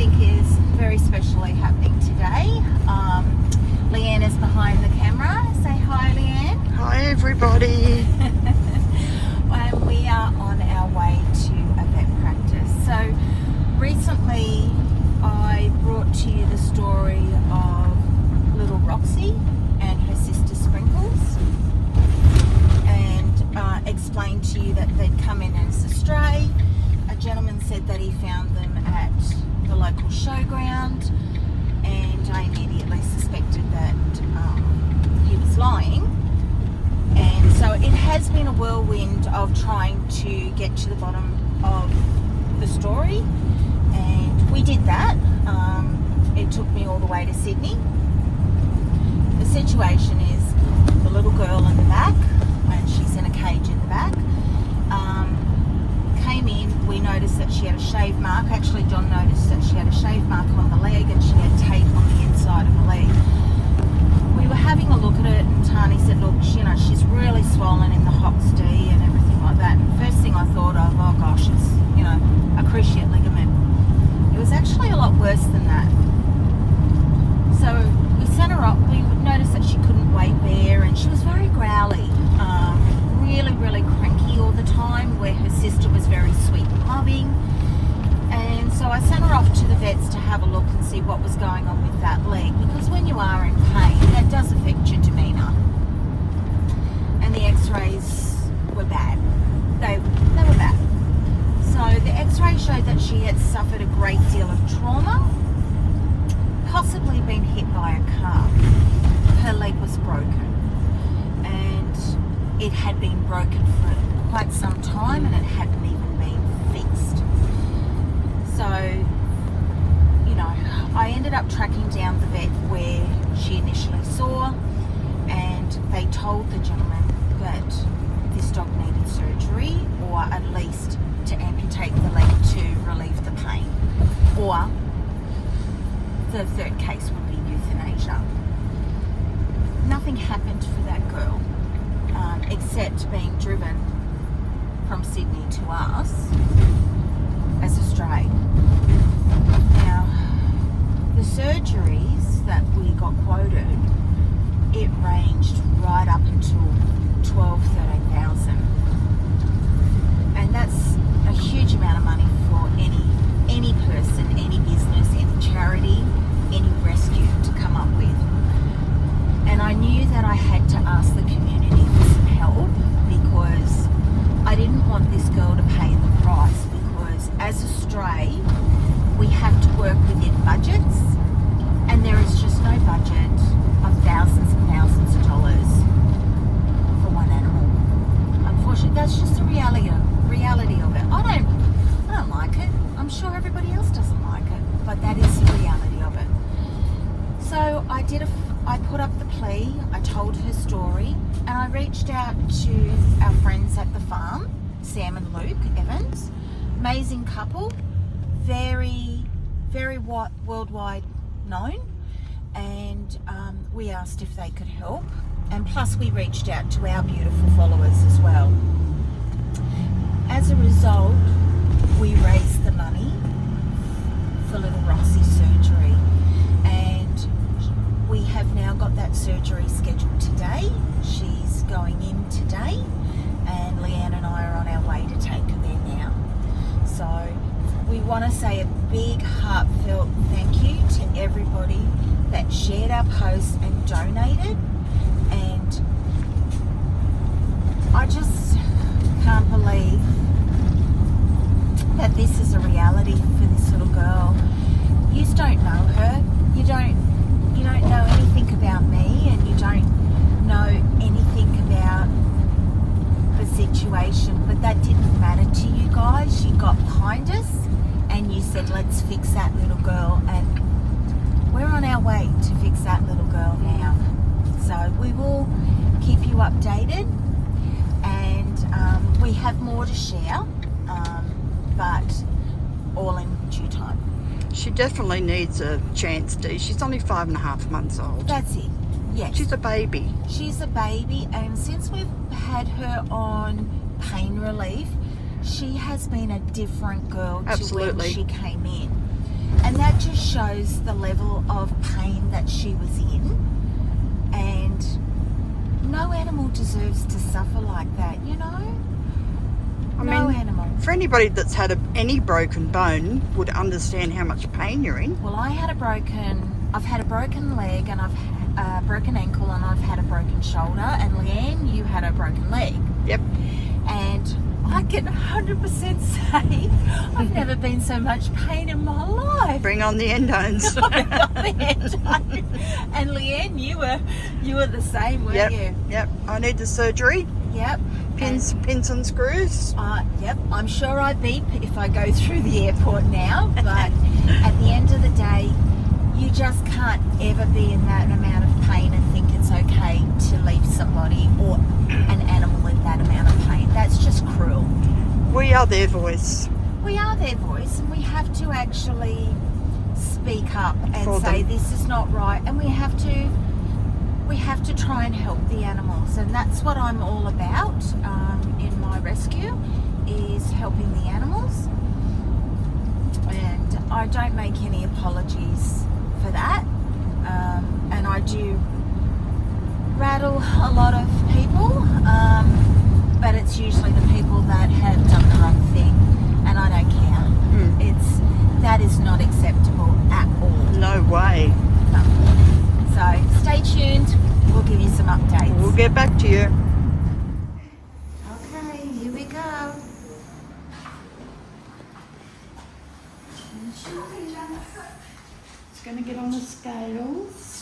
something is very specially happening today. Leanne is behind the camera. Say hi, Leanne. Hi everybody. And we are on our way to a vet practice. So recently I brought to you the story of little Roxy and her sister Sprinkles, and explained to you that they'd come in as a stray. A gentleman said that he found them at the local showground, and I immediately suspected that he was lying. And so it has been a whirlwind of trying to get to the bottom of the story, and we did that. It took me all the way to Sydney. The situation is the little girl in the back, and she's in a cage in the back, came in. We noticed that she had a shave mark. Actually, John noticed that she had a shave mark on the leg, and she had tape on the inside of the leg. We were having a look at it, and Tani said, look, she's really swollen in the Hox D and everything like that. And first thing I thought of, oh gosh, it's, a cruciate ligament. It was actually a lot worse than that. So we sent her up. We noticed that she couldn't weight bear, and she was very growly, really cranky all the time, where her sister was very sweet and loving. And so I sent her off to the vets to have a look and see what was going on with that leg, because when you are in pain, that does affect your demeanour. And the x-rays were bad. They were bad. So the x-ray showed that she had suffered a great deal of trauma, possibly been hit by a car. Her leg was broken, and it had been broken for quite some time, and it hadn't even been fixed. So, I ended up tracking down the vet where she initially saw, and they told the gentleman that this dog needed surgery, or at least to amputate the leg to relieve the pain, or the third case would be euthanasia. Nothing happened for that girl, except being driven from Sydney to us as a stray. Now, the surgeries that we got quoted, it ranged right up until 13,000, and that's a huge amount of money for any person, any business, any charity, any rescue to come up with. And I knew that I had to ask the community for some help, because I didn't want this girl to pay the price, because as a stray, we have to work within budgets, and there is just no budget of thousands and thousands of dollars for one animal. Unfortunately, that's just the reality of it. I don't like it. I'm sure everybody else doesn't like it, but that is the reality of it. So I put up the plea, I told her story, and I reached out to our friends at the farm, Sam and Luke Evans. Amazing couple, very worldwide known, and we asked if they could help, and plus we reached out to our beautiful followers as well. As a result, we raised the money for little Roxy's surgery, and we have now got that surgery scheduled today. She's going in today, and Leanne and I are on our way to take her there now. So we want to say a big heartfelt thank you to everybody that shared our posts and donated, and I just can't believe that this is a reality for this little girl. You don't know her, you don't know anything about me, and you don't know anything about the situation, but that didn't matter to you guys. You got behind us and you said, let's fix that little girl, and we're on our way to fix that little girl now. So we will keep you updated, and we have more to share, but all in due time. She definitely needs a chance, Dee. She's only 5.5 months old. That's it. Yes. She's a baby. She's a baby, and since we've had her on pain relief, she has been a different girl to when she came in. And And that just shows the level of pain that she was in. And no animal deserves to suffer like that, you know? No animal. For anybody that's had any broken bone would understand how much pain you're in. Well, I've had a broken leg, and I've had a broken ankle, and I've had a broken shoulder. And Leanne, you had a broken leg. Yep. And I can 100% say I've never been so much pain in my life. Bring on the endones. And Leanne, you were the same, weren't you? Yep. I need the surgery. Yep. Pins and screws. Yep. I'm sure I beep if I go through the airport now, but at the end of the day, you just can't ever be in that amount of pain and think it's okay to leave somebody or an animal in that amount of pain. That's just cruel. We are their voice. We are their voice, and we have to actually speak up and For say them. this is not right, and we have to try and help the animals, and that's what I'm all about in my rescue, is helping the animals. And I don't make any apologies for that, and I do rattle a lot of people, but it's usually the people that have done the wrong thing, and I don't care. That is not acceptable at all. No way. No. So stay tuned. We'll give you some updates. We'll get back to you. Okay, here we go. It's going to get on the scales.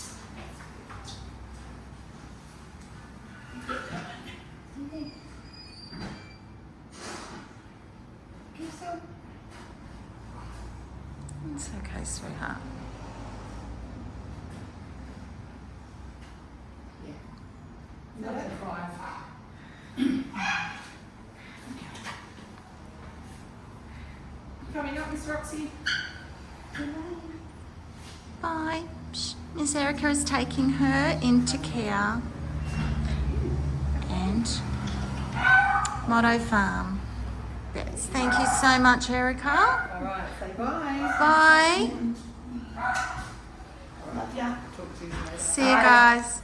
It's okay, sweetheart. Coming up, Miss Roxy. Bye. Miss Erica is taking her into care. And Motto Farm. Yes, thank you so much, Erica. All right, say bye. Bye. Love ya. Talk to you later. See you guys.